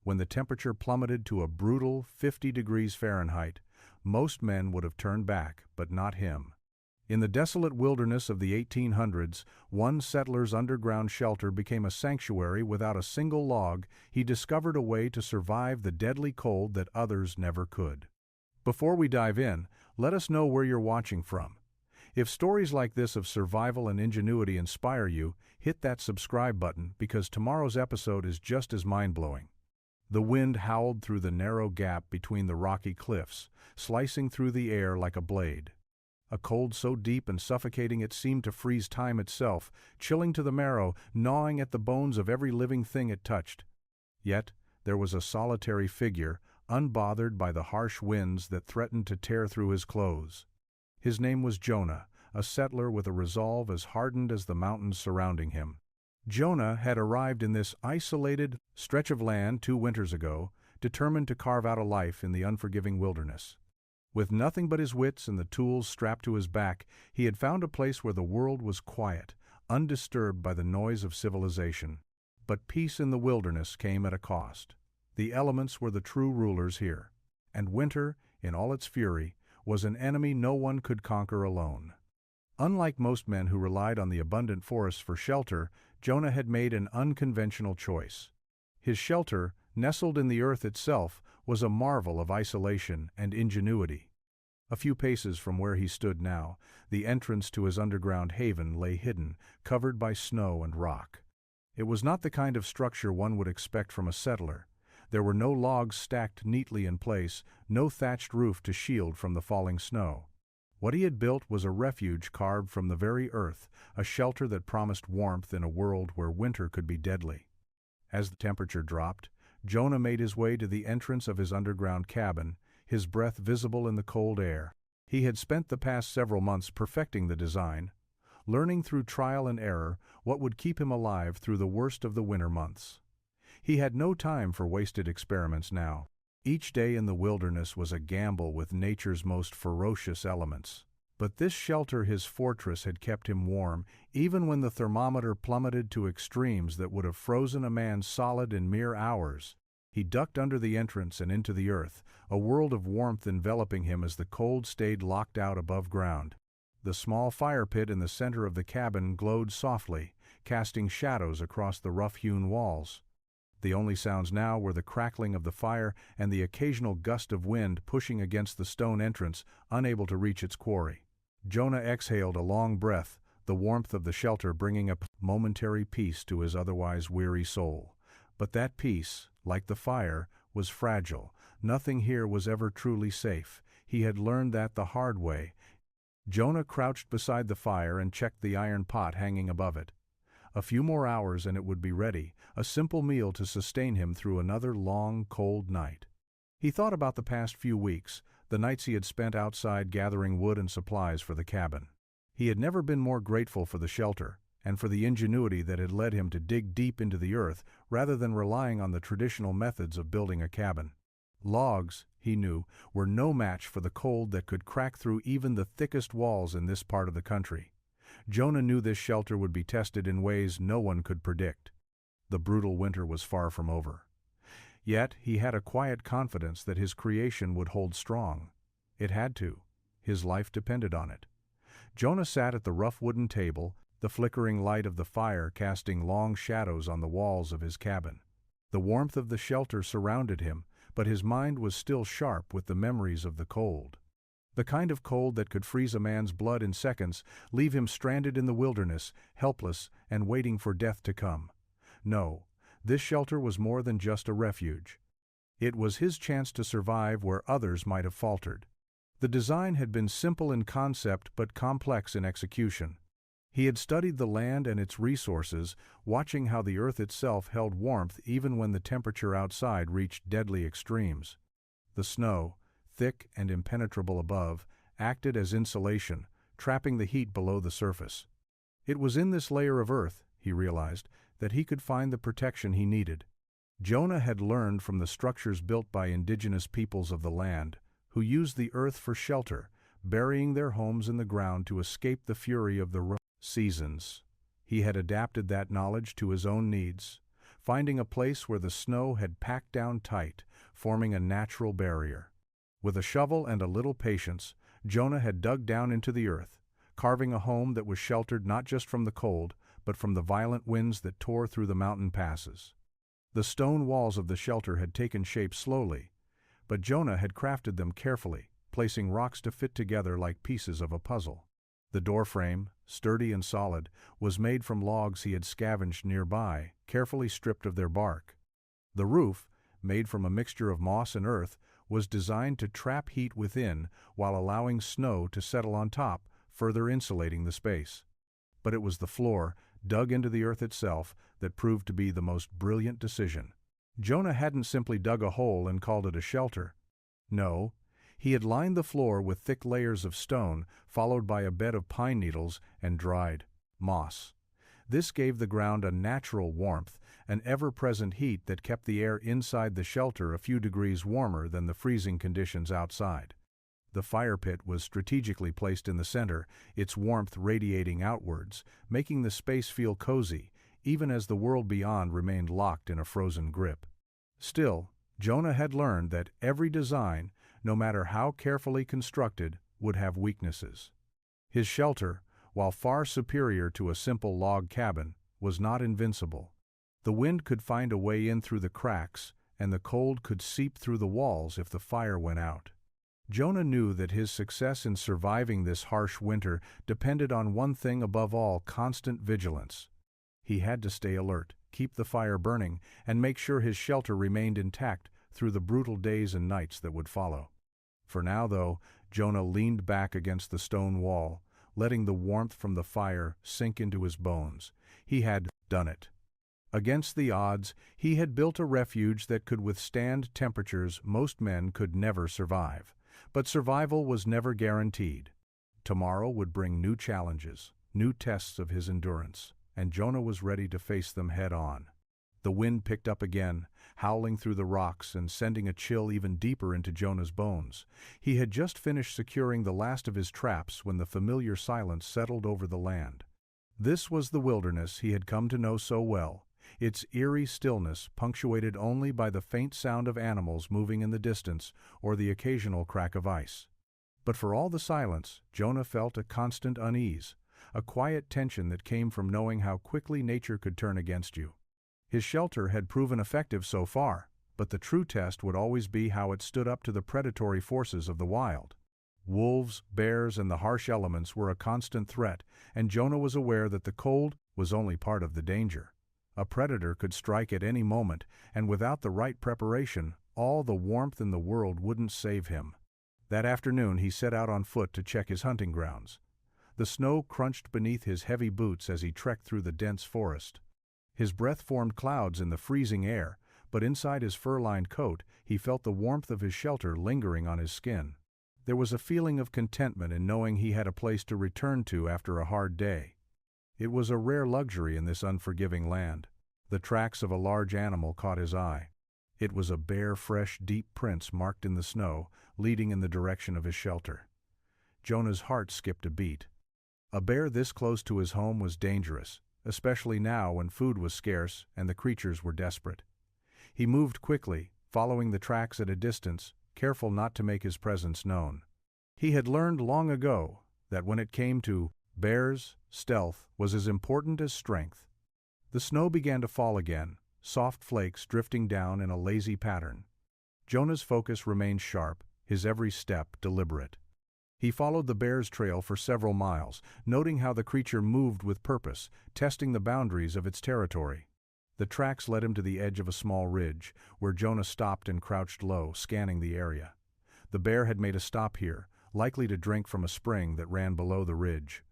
when the temperature plummeted to a brutal 50 degrees Fahrenheit, most men would have turned back, but not him. In the desolate wilderness of the 1800s, one settler's underground shelter became a sanctuary without a single log. He discovered a way to survive the deadly cold that others never could. Before we dive in, let us know where you're watching from. If stories like this of survival and ingenuity inspire you, hit that subscribe button because tomorrow's episode is just as mind-blowing. The wind howled through the narrow gap between the rocky cliffs, slicing through the air like a blade. A cold so deep and suffocating it seemed to freeze time itself, chilling to the marrow, gnawing at the bones of every living thing it touched. Yet, there was a solitary figure, unbothered by the harsh winds that threatened to tear through his clothes. His name was Jonah, a settler with a resolve as hardened as the mountains surrounding him. Jonah had arrived in this isolated stretch of land 2 winters ago, determined to carve out a life in the unforgiving wilderness. With nothing but his wits and the tools strapped to his back, he had found a place where the world was quiet, undisturbed by the noise of civilization. But peace in the wilderness came at a cost. The elements were the true rulers here, and winter, in all its fury, was an enemy no one could conquer alone. Unlike most men who relied on the abundant forests for shelter, Jonah had made an unconventional choice. His shelter, nestled in the earth itself, was a marvel of isolation and ingenuity. A few paces from where he stood now, the entrance to his underground haven lay hidden, covered by snow and rock. It was not the kind of structure one would expect from a settler. There were no logs stacked neatly in place, no thatched roof to shield from the falling snow. What he had built was a refuge carved from the very earth, a shelter that promised warmth in a world where winter could be deadly. As the temperature dropped, Jonah made his way to the entrance of his underground cabin, his breath visible in the cold air. He had spent the past several months perfecting the design, learning through trial and error what would keep him alive through the worst of the winter months. He had no time for wasted experiments now. Each day in the wilderness was a gamble with nature's most ferocious elements. But this shelter, his fortress, had kept him warm, even when the thermometer plummeted to extremes that would have frozen a man solid in mere hours. He ducked under the entrance and into the earth, a world of warmth enveloping him as the cold stayed locked out above ground. The small fire pit in the center of the cabin glowed softly, casting shadows across the rough-hewn walls. The only sounds now were the crackling of the fire and the occasional gust of wind pushing against the stone entrance, unable to reach its quarry. Jonah exhaled a long breath, the warmth of the shelter bringing a momentary peace to his otherwise weary soul. But that peace, like the fire, was fragile. Nothing here was ever truly safe. He had learned that the hard way. Jonah crouched beside the fire and checked the iron pot hanging above it. A few more hours and it would be ready, a simple meal to sustain him through another long, cold night. He thought about the past few weeks, the nights he had spent outside gathering wood and supplies for the cabin. He had never been more grateful for the shelter, and for the ingenuity that had led him to dig deep into the earth rather than relying on the traditional methods of building a cabin. Logs, he knew, were no match for the cold that could crack through even the thickest walls in this part of the country. Jonah knew this shelter would be tested in ways no one could predict. The brutal winter was far from over. Yet he had a quiet confidence that his creation would hold strong. It had to. His life depended on it. Jonah sat at the rough wooden table, the flickering light of the fire casting long shadows on the walls of his cabin. The warmth of the shelter surrounded him, but his mind was still sharp with the memories of the cold. The kind of cold that could freeze a man's blood in seconds, leave him stranded in the wilderness, helpless and waiting for death to come. No, this shelter was more than just a refuge. It was his chance to survive where others might have faltered. The design had been simple in concept but complex in execution. He had studied the land and its resources, watching how the earth itself held warmth even when the temperature outside reached deadly extremes. The snow, thick and impenetrable above, acted as insulation, trapping the heat below the surface. It was in this layer of earth, he realized, that he could find the protection he needed. Jonah had learned from the structures built by indigenous peoples of the land, who used the earth for shelter, burying their homes in the ground to escape the fury of the seasons. He had adapted that knowledge to his own needs. finding a place where the snow had packed down tight, forming a natural barrier. With a shovel and a little patience, Jonah had dug down into the earth, carving a home that was sheltered not just from the cold, but from the violent winds that tore through the mountain passes. The stone walls of the shelter had taken shape slowly, but Jonah had crafted them carefully, placing rocks to fit together like pieces of a puzzle. The doorframe, sturdy and solid, was made from logs he had scavenged nearby, carefully stripped of their bark. The roof, made from a mixture of moss and earth, was designed to trap heat within while allowing snow to settle on top, further insulating the space. But it was the floor, dug into the earth itself, that proved to be the most brilliant decision. Jonah hadn't simply dug a hole and called it a shelter. No, he had lined the floor with thick layers of stone, followed by a bed of pine needles and dried moss. This gave the ground a natural warmth, an ever-present heat that kept the air inside the shelter a few degrees warmer than the freezing conditions outside. The fire pit was strategically placed in the center, its warmth radiating outwards, making the space feel cozy, even as the world beyond remained locked in a frozen grip. Still, Jonah had learned that every design, no matter how carefully constructed, would have weaknesses. His shelter, while far superior to a simple log cabin, was not invincible. The wind could find a way in through the cracks, and the cold could seep through the walls if the fire went out. Jonah knew that his success in surviving this harsh winter depended on one thing above all: constant vigilance. He had to stay alert, keep the fire burning, and make sure his shelter remained intact through the brutal days and nights that would follow. For now, though, Jonah leaned back against the stone wall, letting the warmth from the fire sink into his bones. He had done it. Against the odds, he had built a refuge that could withstand temperatures most men could never survive. But survival was never guaranteed. Tomorrow would bring new challenges, new tests of his endurance, and Jonah was ready to face them head-on. The wind picked up again, howling through the rocks and sending a chill even deeper into Jonah's bones. He had just finished securing the last of his traps when the familiar silence settled over the land. This was the wilderness he had come to know so well, its eerie stillness punctuated only by the faint sound of animals moving in the distance or the occasional crack of ice. But for all the silence, Jonah felt a constant unease, a quiet tension that came from knowing how quickly nature could turn against you. His shelter had proven effective so far, but the true test would always be how it stood up to the predatory forces of the wild. Wolves, bears, and the harsh elements were a constant threat, and Jonah was aware that the cold was only part of the danger. A predator could strike at any moment, and without the right preparation, all the warmth in the world wouldn't save him. That afternoon he set out on foot to check his hunting grounds. The snow crunched beneath his heavy boots as he trekked through the dense forest. His breath formed clouds in the freezing air, but inside his fur-lined coat he felt the warmth of his shelter lingering on his skin. There was a feeling of contentment in knowing he had a place to return to after a hard day. It was a rare luxury in this unforgiving land. The tracks of a large animal caught his eye. It was a bare, fresh, deep prints marked in the snow, leading in the direction of his shelter. Jonah's heart skipped a beat. A bear this close to his home was dangerous, especially now when food was scarce and the creatures were desperate. He moved quickly, following the tracks at a distance, careful not to make his presence known. He had learned long ago that when it came to bears, stealth was as important as strength. The snow began to fall again, soft flakes drifting down in a lazy pattern. Jonah's focus remained sharp, his every step deliberate. He followed the bear's trail for several miles, noting how the creature moved with purpose, testing the boundaries of its territory. The tracks led him to the edge of a small ridge, where Jonah stopped and crouched low, scanning the area. The bear had made a stop here, likely to drink from a spring that ran below the ridge.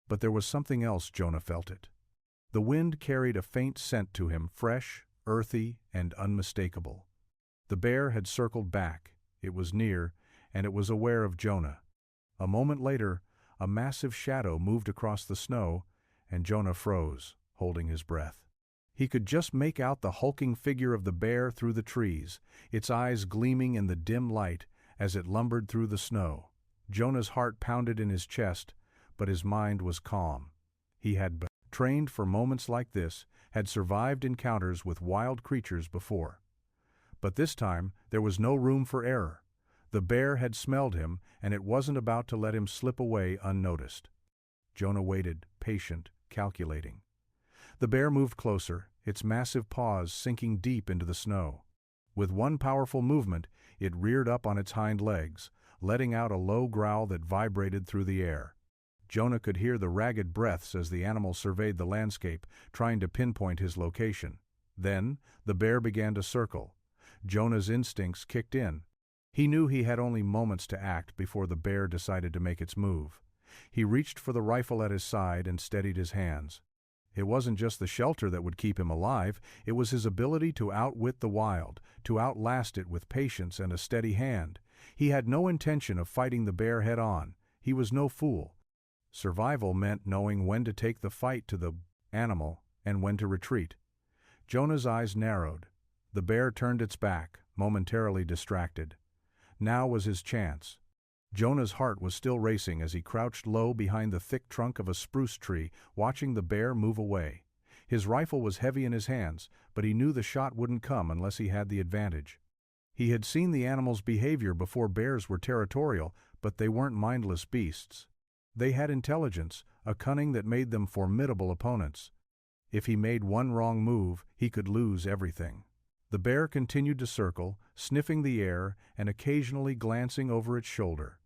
But there was something else. Jonah felt it. The wind carried a faint scent to him, fresh, earthy, and unmistakable. The bear had circled back, it was near, and it was aware of Jonah. A moment later, a massive shadow moved across the snow, and Jonah froze, holding his breath. He could just make out the hulking figure of the bear through the trees, its eyes gleaming in the dim light as it lumbered through the snow. Jonah's heart pounded in his chest, but his mind was calm. He had trained for moments like this, had survived encounters with wild creatures before. But this time, there was no room for error. The bear had smelled him, and it wasn't about to let him slip away unnoticed. Jonah waited, patient, calculating. The bear moved closer, its massive paws sinking deep into the snow. With one powerful movement, it reared up on its hind legs, letting out a low growl that vibrated through the air. Jonah could hear the ragged breaths as the animal surveyed the landscape, trying to pinpoint his location. Then, the bear began to circle. Jonah's instincts kicked in. He knew he had only moments to act before the bear decided to make its move. He reached for the rifle at his side and steadied his hands. It wasn't just the shelter that would keep him alive, it was his ability to outwit the wild, to outlast it with patience and a steady hand. He had no intention of fighting the bear head-on. He was no fool. Survival meant knowing when to take the fight to the animal and when to retreat. Jonah's eyes narrowed. The bear turned its back, momentarily distracted. Now was his chance. Jonah's heart was still racing as he crouched low behind the thick trunk of a spruce tree, watching the bear move away. His rifle was heavy in his hands, but he knew the shot wouldn't come unless he had the advantage. He had seen the animal's behavior before. Bears were territorial, but they weren't mindless beasts. They had intelligence, a cunning that made them formidable opponents. If he made one wrong move, he could lose everything. The bear continued to circle, sniffing the air and occasionally glancing over its shoulder.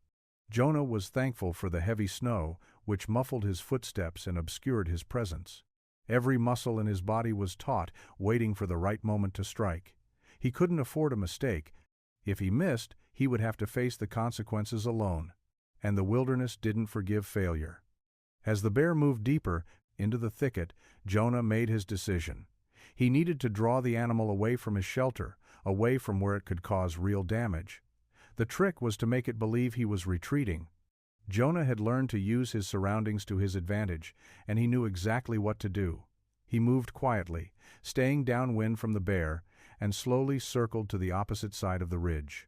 Jonah was thankful for the heavy snow, which muffled his footsteps and obscured his presence. Every muscle in his body was taut, waiting for the right moment to strike. He couldn't afford a mistake. If he missed, he would have to face the consequences alone. And the wilderness didn't forgive failure. As the bear moved deeper into the thicket, Jonah made his decision. He needed to draw the animal away from his shelter, away from where it could cause real damage. The trick was to make it believe he was retreating. Jonah had learned to use his surroundings to his advantage, and he knew exactly what to do. He moved quietly, staying downwind from the bear, and slowly circled to the opposite side of the ridge.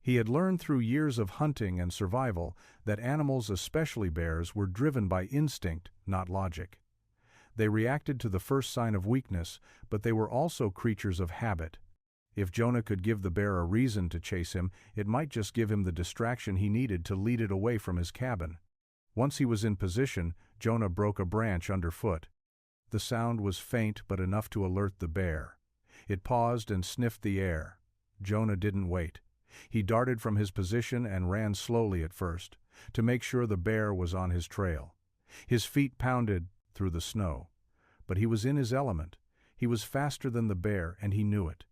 He had learned through years of hunting and survival that animals, especially bears, were driven by instinct, not logic. They reacted to the first sign of weakness, but they were also creatures of habit. If Jonah could give the bear a reason to chase him, it might just give him the distraction he needed to lead it away from his cabin. Once he was in position, Jonah broke a branch underfoot. The sound was faint but enough to alert the bear. It paused and sniffed the air. Jonah didn't wait. He darted from his position and ran slowly at first, to make sure the bear was on his trail. His feet pounded through the snow. But he was in his element. He was faster than the bear, and he knew it.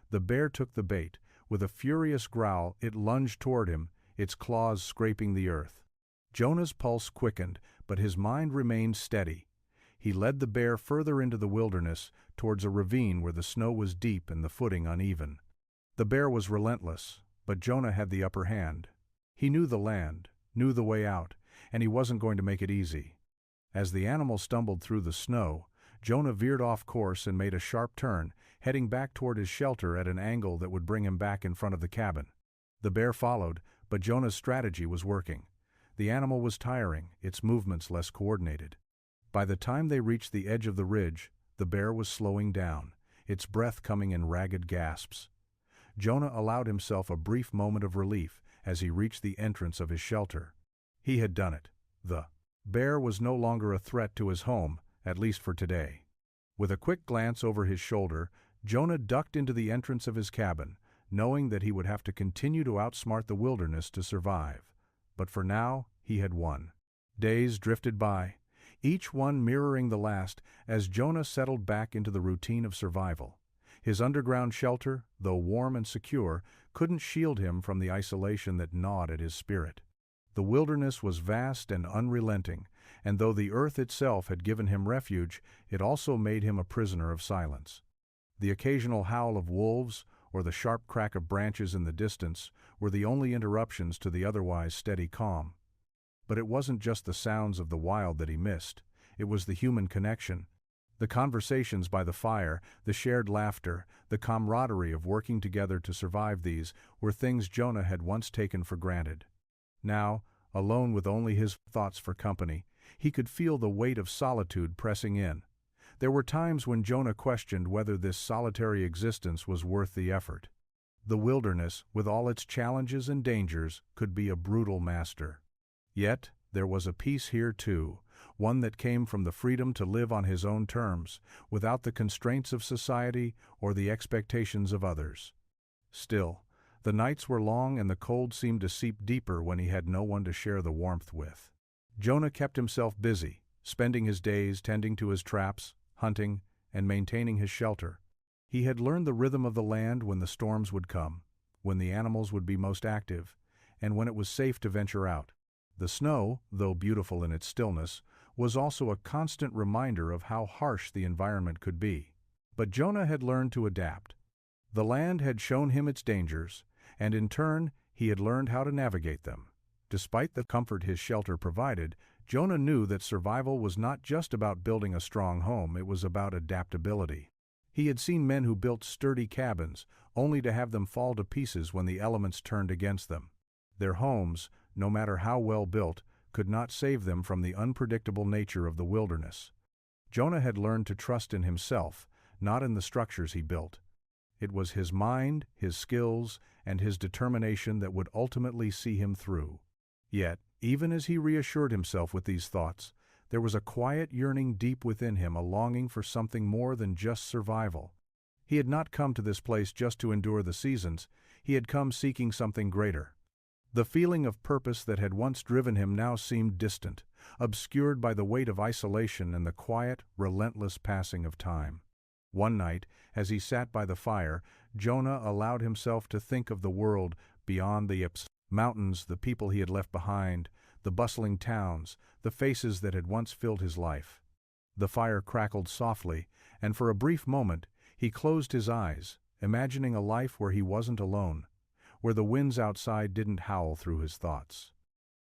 The bear took the bait. With a furious growl, it lunged toward him, its claws scraping the earth. Jonah's pulse quickened, but his mind remained steady. He led the bear further into the wilderness, towards a ravine where the snow was deep and the footing uneven. The bear was relentless, but Jonah had the upper hand. He knew the land, knew the way out, and he wasn't going to make it easy. As the animal stumbled through the snow, Jonah veered off course and made a sharp turn, heading back toward his shelter at an angle that would bring him back in front of the cabin. The bear followed, but Jonah's strategy was working. The animal was tiring, its movements less coordinated. By the time they reached the edge of the ridge, the bear was slowing down, its breath coming in ragged gasps. Jonah allowed himself a brief moment of relief as he reached the entrance of his shelter. He had done it. The bear was no longer a threat to his home, at least for today. With a quick glance over his shoulder, Jonah ducked into the entrance of his cabin, knowing that he would have to continue to outsmart the wilderness to survive. But for now, he had won. Days drifted by, each one mirroring the last as Jonah settled back into the routine of survival. His underground shelter, though warm and secure, couldn't shield him from the isolation that gnawed at his spirit. The wilderness was vast and unrelenting, and though the earth itself had given him refuge, it also made him a prisoner of silence. The occasional howl of wolves, or the sharp crack of branches in the distance, were the only interruptions to the otherwise steady calm. But it wasn't just the sounds of the wild that he missed. It was the human connection. The conversations by the fire, the shared laughter, the camaraderie of working together to survive. These were things Jonah had once taken for granted. Now, alone with only his thoughts for company, He could feel the weight of solitude pressing in. There were times when Jonah questioned whether this solitary existence was worth the effort. The wilderness, with all its challenges and dangers, could be a brutal master. Yet, there was a peace here too, one that came from the freedom to live on his own terms, without the constraints of society or the expectations of others. Still, the nights were long and the cold seemed to seep deeper when he had no one to share the warmth with. Jonah kept himself busy, spending his days tending to his traps, hunting, and maintaining his shelter. He had learned the rhythm of the land when the storms would come, when the animals would be most active, and when it was safe to venture out. The snow, though beautiful in its stillness, was also a constant reminder of how harsh the environment could be. But Jonah had learned to adapt. The land had shown him its dangers, and in turn, he had learned how to navigate them. Despite the comfort his shelter provided, Jonah knew that survival was not just about building a strong home, it was about adaptability. He had seen men who built sturdy cabins, only to have them fall to pieces when the elements turned against them. Their homes, no matter how well built, could not save them from the unpredictable nature of the wilderness. Jonah had learned to trust in himself, not in the structures he built. It was his mind, his skills, and his determination that would ultimately see him through. Yet, even as he reassured himself with these thoughts, there was a quiet yearning deep within him, a longing for something more than just survival. He had not come to this place just to endure the seasons, he had come seeking something greater. The feeling of purpose that had once driven him now seemed distant, obscured by the weight of isolation and the quiet, relentless passing of time. One night, as he sat by the fire, Jonah allowed himself to think of the world beyond the mountains, the people he had left behind, the bustling towns, the faces that had once filled his life. The fire crackled softly, and for a brief moment, he closed his eyes, imagining a life where he wasn't alone, where the winds outside didn't howl through his thoughts.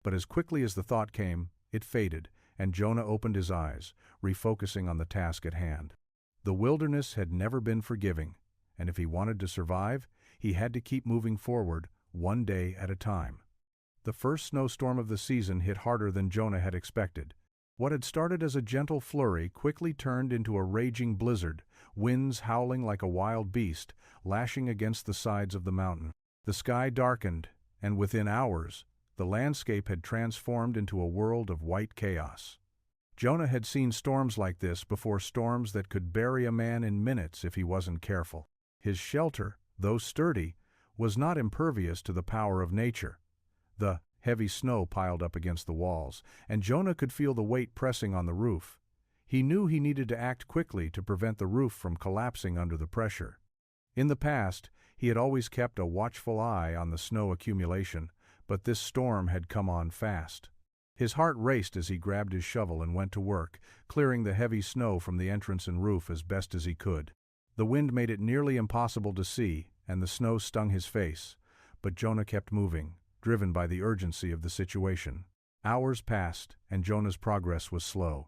But as quickly as the thought came, it faded, and Jonah opened his eyes, refocusing on the task at hand. The wilderness had never been forgiving, and if he wanted to survive, he had to keep moving forward, one day at a time. The first snowstorm of the season hit harder than Jonah had expected. What had started as a gentle flurry quickly turned into a raging blizzard, winds howling like a wild beast, lashing against the sides of the mountain. The sky darkened, and within hours, the landscape had transformed into a world of white chaos. Jonah had seen storms like this before, storms that could bury a man in minutes if he wasn't careful. His shelter, though sturdy, was not impervious to the power of nature. The heavy snow piled up against the walls, and Jonah could feel the weight pressing on the roof. He knew he needed to act quickly to prevent the roof from collapsing under the pressure. In the past, he had always kept a watchful eye on the snow accumulation, but this storm had come on fast. His heart raced as he grabbed his shovel and went to work, clearing the heavy snow from the entrance and roof as best as he could. The wind made it nearly impossible to see, and the snow stung his face, but Jonah kept moving, driven by the urgency of the situation. Hours passed, and Jonah's progress was slow.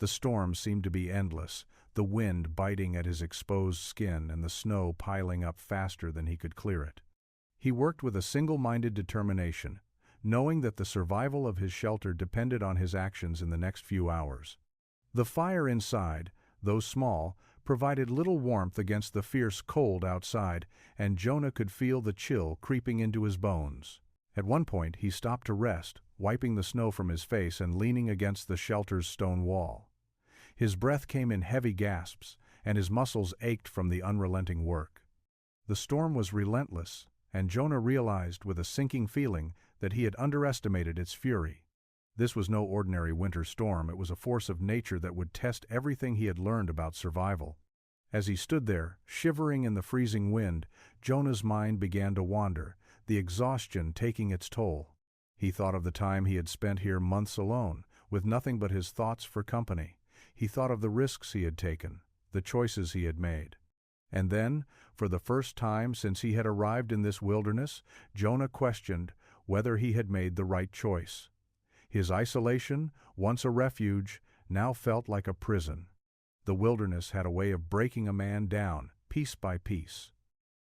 The storm seemed to be endless, the wind biting at his exposed skin and the snow piling up faster than he could clear it. He worked with a single-minded determination, knowing that the survival of his shelter depended on his actions in the next few hours. The fire inside, though small, provided little warmth against the fierce cold outside, and Jonah could feel the chill creeping into his bones. At one point, he stopped to rest, wiping the snow from his face and leaning against the shelter's stone wall. His breath came in heavy gasps, and his muscles ached from the unrelenting work. The storm was relentless, and Jonah realized with a sinking feeling that he had underestimated its fury. This was no ordinary winter storm, it was a force of nature that would test everything he had learned about survival. As he stood there, shivering in the freezing wind, Jonah's mind began to wander, the exhaustion taking its toll. He thought of the time he had spent here months alone, with nothing but his thoughts for company. He thought of the risks he had taken, the choices he had made. And then, for the first time since he had arrived in this wilderness, Jonah questioned whether he had made the right choice. His isolation, once a refuge, now felt like a prison. The wilderness had a way of breaking a man down, piece by piece.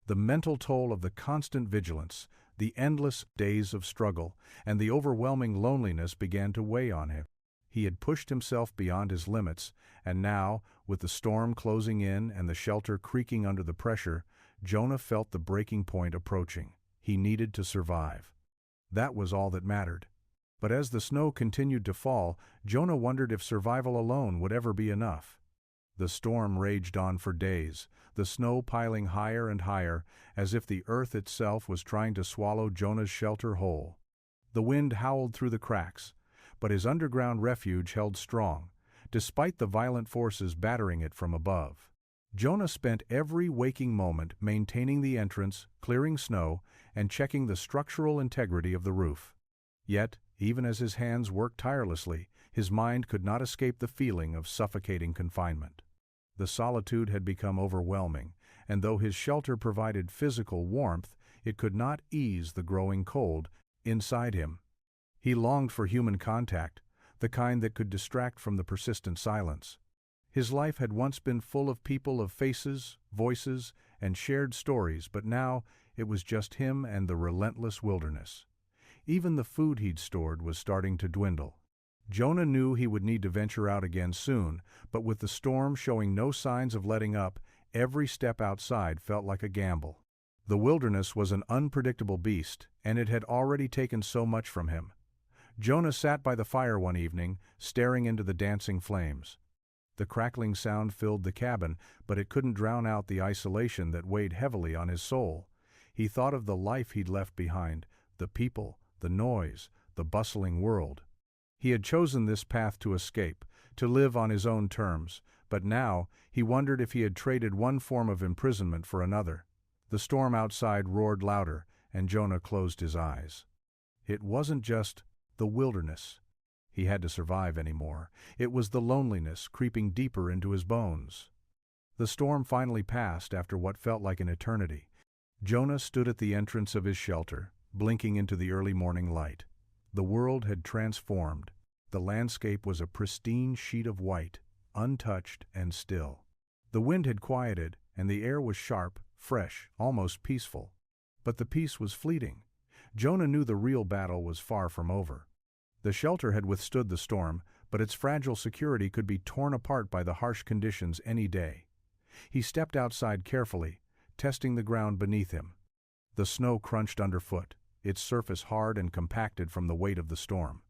The mental toll of the constant vigilance, the endless days of struggle, and the overwhelming loneliness began to weigh on him. He had pushed himself beyond his limits, and now, with the storm closing in and the shelter creaking under the pressure, Jonah felt the breaking point approaching. He needed to survive. That was all that mattered. But as the snow continued to fall, Jonah wondered if survival alone would ever be enough. The storm raged on for days, the snow piling higher and higher, as if the earth itself was trying to swallow Jonah's shelter whole. The wind howled through the cracks, but his underground refuge held strong, despite the violent forces battering it from above. Jonah spent every waking moment maintaining the entrance, clearing snow, and checking the structural integrity of the roof. Yet, even as his hands worked tirelessly, his mind could not escape the feeling of suffocating confinement. The solitude had become overwhelming, and though his shelter provided physical warmth, it could not ease the growing cold inside him. He longed for human contact, the kind that could distract from the persistent silence. His life had once been full of people, of faces, voices, and shared stories, but now it was just him and the relentless wilderness. Even the food he'd stored was starting to dwindle. Jonah knew he would need to venture out again soon, but with the storm showing no signs of letting up, every step outside felt like a gamble. The wilderness was an unpredictable beast, and it had already taken so much from him. Jonah sat by the fire one evening, staring into the dancing flames. The crackling sound filled the cabin, but it couldn't drown out the isolation that weighed heavily on his soul. He thought of the life he'd left behind, the people, the noise, the bustling world. He had chosen this path to escape, to live on his own terms, but now he wondered if he had traded one form of imprisonment for another. The storm outside roared louder, and Jonah closed his eyes. It wasn't just the wilderness he had to survive anymore. It was the loneliness creeping deeper into his bones. The storm finally passed after what felt like an eternity. Jonah stood at the entrance of his shelter, blinking into the early morning light. The world had transformed. The landscape was a pristine sheet of white, untouched and still. The wind had quieted, and the air was sharp, fresh, almost peaceful. But the peace was fleeting. Jonah knew the real battle was far from over. The shelter had withstood the storm, but its fragile security could be torn apart by the harsh conditions any day. He stepped outside carefully, testing the ground beneath him. The snow crunched underfoot, its surface hard and compacted from the weight of the storm.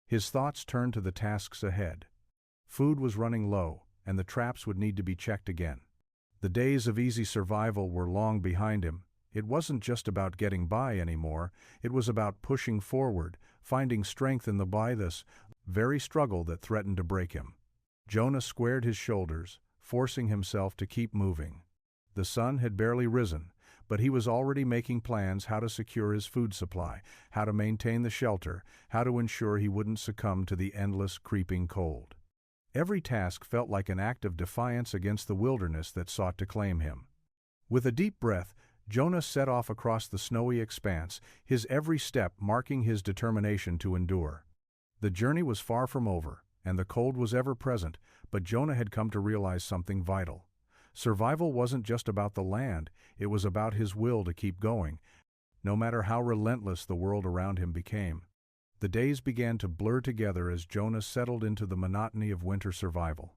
His thoughts turned to the tasks ahead. Food was running low, and the traps would need to be checked again. The days of easy survival were long behind him. It wasn't just about getting by anymore, it was about pushing forward, finding strength in this very struggle that threatened to break him. Jonah squared his shoulders, forcing himself to keep moving. The sun had barely risen, but he was already making plans how to secure his food supply, how to maintain the shelter, how to ensure he wouldn't succumb to the endless, creeping cold. Every task felt like an act of defiance against the wilderness that sought to claim him. With a deep breath, Jonah set off across the snowy expanse, his every step marking his determination to endure. The journey was far from over, and the cold was ever present, but Jonah had come to realize something vital. Survival wasn't just about the land, it was about his will to keep going, no matter how relentless the world around him became. The days began to blur together as Jonah settled into the monotony of winter survival.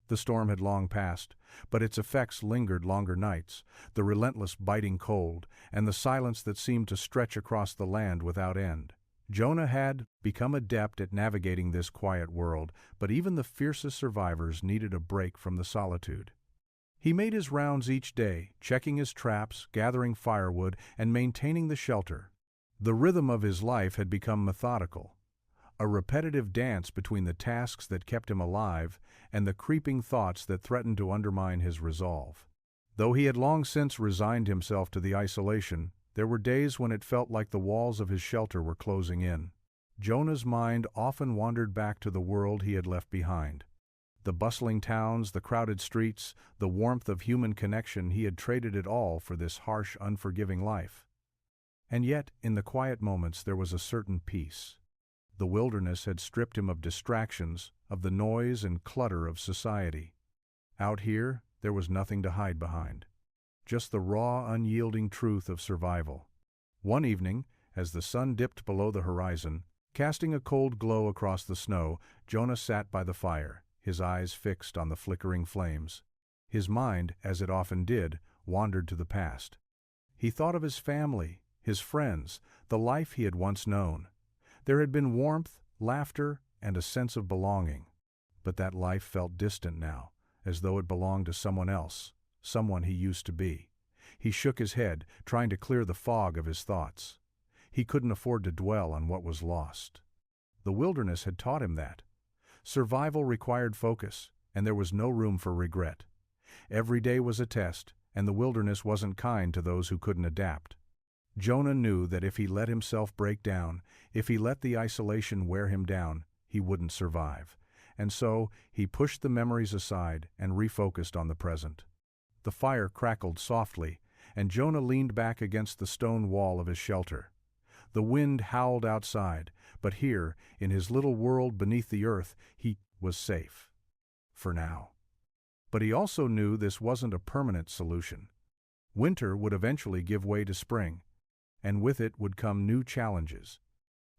The storm had long passed, but its effects lingered longer nights, the relentless biting cold, and the silence that seemed to stretch across the land without end. Jonah had become adept at navigating this quiet world, but even the fiercest survivors needed a break from the solitude. He made his rounds each day, checking his traps, gathering firewood, and maintaining the shelter. The rhythm of his life had become methodical, a repetitive dance between the tasks that kept him alive and the creeping thoughts that threatened to undermine his resolve. Though he had long since resigned himself to the isolation, there were days when it felt like the walls of his shelter were closing in. Jonah's mind often wandered back to the world he had left behind. The bustling towns, the crowded streets, the warmth of human connection, he had traded it all for this harsh, unforgiving life. And yet, in the quiet moments, there was a certain peace. The wilderness had stripped him of distractions, of the noise and clutter of society. Out here, there was nothing to hide behind. Just the raw, unyielding truth of survival. One evening, as the sun dipped below the horizon, Casting a cold glow across the snow, Jonah sat by the fire, his eyes fixed on the flickering flames. His mind, as it often did, wandered to the past. He thought of his family, his friends, the life he had once known. There had been warmth, laughter, and a sense of belonging. But that life felt distant now, as though it belonged to someone else, someone he used to be. He shook his head, trying to clear the fog of his thoughts. He couldn't afford to dwell on what was lost. The wilderness had taught him that. Survival required focus, and there was no room for regret. Every day was a test, and the wilderness wasn't kind to those who couldn't adapt. Jonah knew that if he let himself break down, if he let the isolation wear him down, he wouldn't survive. And so, he pushed the memories aside and refocused on the present. The fire crackled softly, and Jonah leaned back against the stone wall of his shelter. The wind howled outside, but here, in his little world beneath the earth, he was safe. For now. But he also knew this wasn't a permanent solution. Winter would eventually give way to spring, and with it would come new challenges.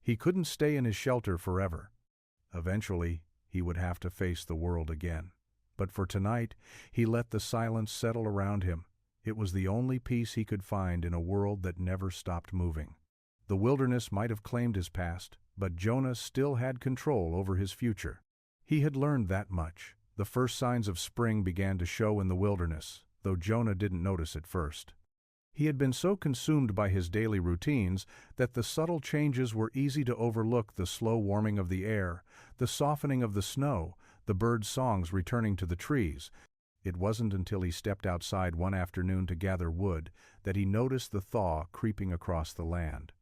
He couldn't stay in his shelter forever. Eventually, he would have to face the world again. But for tonight, he let the silence settle around him. It was the only peace he could find in a world that never stopped moving. The wilderness might have claimed his past, but Jonah still had control over his future. He had learned that much. The first signs of spring began to show in the wilderness, though Jonah didn't notice at first. He had been so consumed by his daily routines that the subtle changes were easy to overlook: the slow warming of the air, the softening of the snow, the birds' songs returning to the trees. It wasn't until he stepped outside one afternoon to gather wood that he noticed the thaw creeping across the land.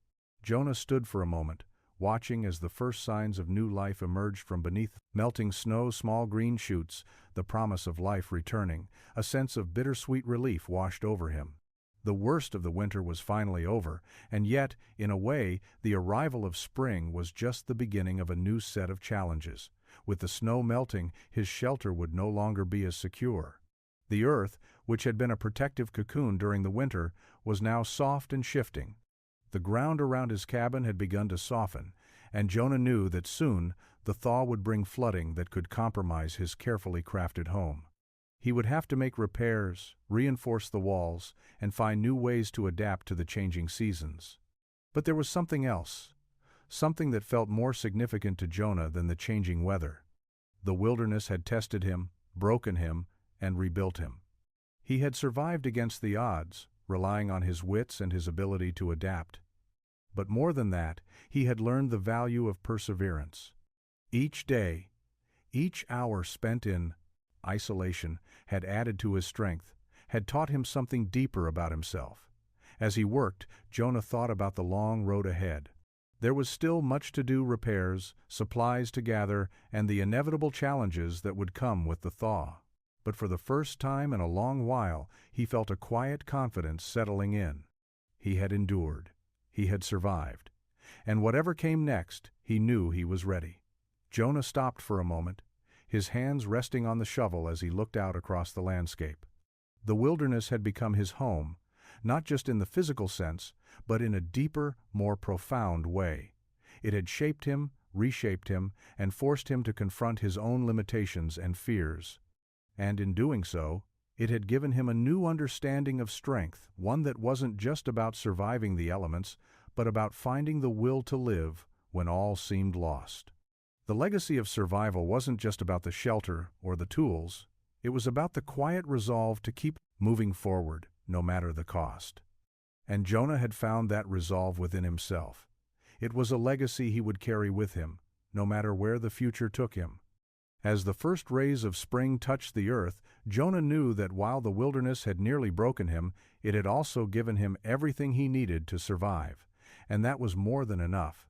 Jonah stood for a moment, watching as the first signs of new life emerged from beneath melting snow. Small green shoots, the promise of life returning. A sense of bittersweet relief washed over him. The worst of the winter was finally over, and yet, in a way, the arrival of spring was just the beginning of a new set of challenges. With the snow melting, his shelter would no longer be as secure. The earth, which had been a protective cocoon during the winter, was now soft and shifting. The ground around his cabin had begun to soften, and Jonah knew that soon the thaw would bring flooding that could compromise his carefully crafted home. He would have to make repairs, reinforce the walls, and find new ways to adapt to the changing seasons. But there was something else, something that felt more significant to Jonah than the changing weather. The wilderness had tested him, broken him, and rebuilt him. He had survived against the odds, relying on his wits and his ability to adapt. But more than that, he had learned the value of perseverance. Each day, each hour spent in isolation had added to his strength, had taught him something deeper about himself. As he worked, Jonah thought about the long road ahead. There was still much to do: repairs, supplies to gather, and the inevitable challenges that would come with the thaw. But for the first time in a long while, he felt a quiet confidence settling in. He had endured. He had survived. And whatever came next, he knew he was ready. Jonah stopped for a moment, his hands resting on the shovel as he looked out across the landscape. The wilderness had become his home, not just in the physical sense, but in a deeper, more profound way. It had shaped him, reshaped him, and forced him to confront his own limitations and fears. And in doing so, it had given him a new understanding of strength, one that wasn't just about surviving the elements, but about finding the will to live when all seemed lost. The legacy of survival wasn't just about the shelter or the tools. It was about the quiet resolve to keep moving forward, no matter the cost. And Jonah had found that resolve within himself. It was a legacy he would carry with him, no matter where the future took him. As the first rays of spring touched the earth, Jonah knew that while the wilderness had nearly broken him, it had also given him everything he needed to survive. And that was more than enough.